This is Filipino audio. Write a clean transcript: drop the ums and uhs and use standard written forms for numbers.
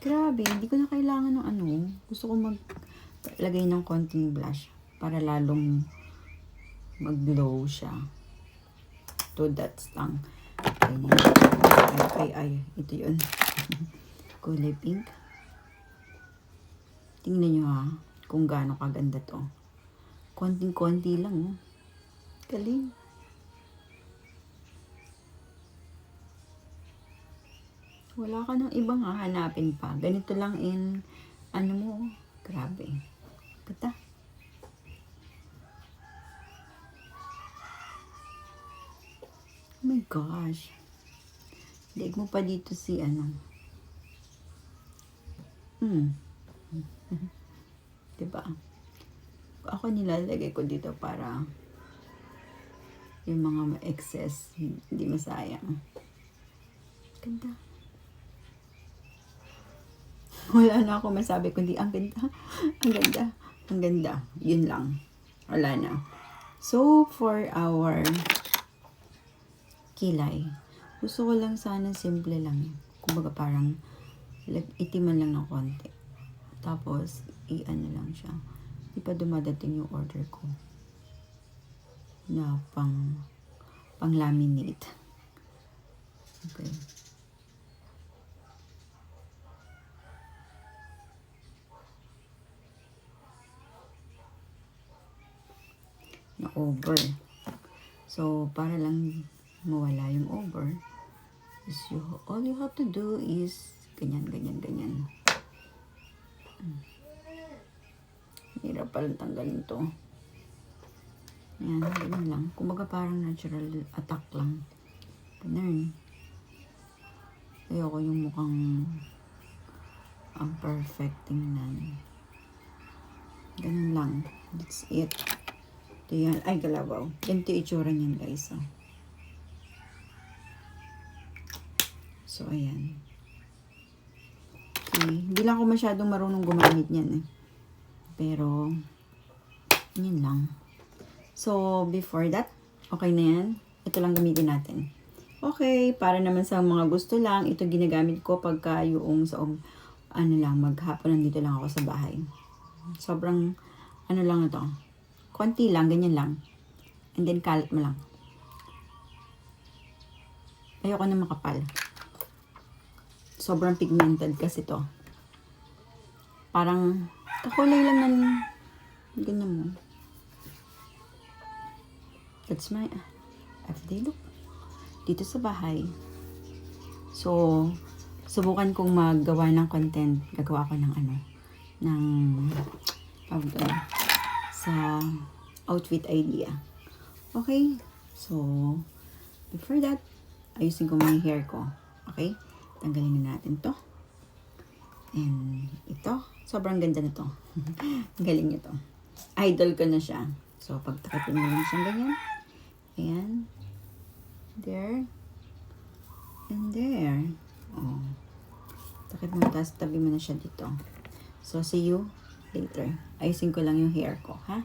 Grabe, hindi ko na kailangan ng ano. Gusto ko maglagay ng konting blush para lalong mag-glow siya. 2 dots lang. Ay, ito yun. Kulay pink. Tingnan nyo ha, kung gaano kaganda to. Konting-konti lang, oh. Galing. Wala ka ng ibang hahanapin pa. Ganito lang in, ano mo, grabe. Ganda. Oh my gosh. Daig mo pa dito si ano. Diba? Ako nilalagay ko dito para yung mga excess hindi masayang. Ganda. Wala na ako masabi kundi ang ganda. Ang ganda. Ang ganda. Yun lang. Wala na. So, for our kilay, gusto ko lang sana simple lang. Kumbaga parang itiman lang ng konti. Tapos, i-ano lang siya. Di pa dumadating yung order ko na pang laminate. Okay. Na over. So, para lang mawala yung over, is all you have to do is ganyan. Hirap palang tanggalin to. Yan, ganyan lang. Kumbaga parang natural attack lang. Ganun. Ayoko yung mukhang ang perfect tingnan. Ganun lang. That's it. Ito yan. Ay, kalabaw. Ganito itsura niyan, guys. Oh. So, ayan. Okay. Hindi lang ako masyadong marunong gumamit niyan, eh. Pero, yun lang. So, before that, okay na yan. Ito lang gamitin natin. Okay, para naman sa mga gusto lang, ito ginagamit ko pagka yung sa, ano lang, maghapon nandito lang ako sa bahay. Sobrang, ano lang ito. Konti lang, ganyan lang. And then, kalat mo lang. Ayoko na makapal. Sobrang pigmented kasi to. Parang, kakulay lang ng, ganyan mo. That's my everyday look. Dito sa bahay. So, subukan kong maggawa ng content. Gagawa ko ng ano, ng, sa outfit idea. Okay? So, before that, ayusin ko yung hair ko. Okay? Tanggalin na natin to. And ito, sobrang ganda na to. Galing nyo to. Idol ko na siya. So, pagtakapin mo lang siyang ganyan. Ayan. There. And there. Oh. Takip mo, tapos tabi mo na siya dito. So, see you later. Ayusin ko lang yung hair ko, ha?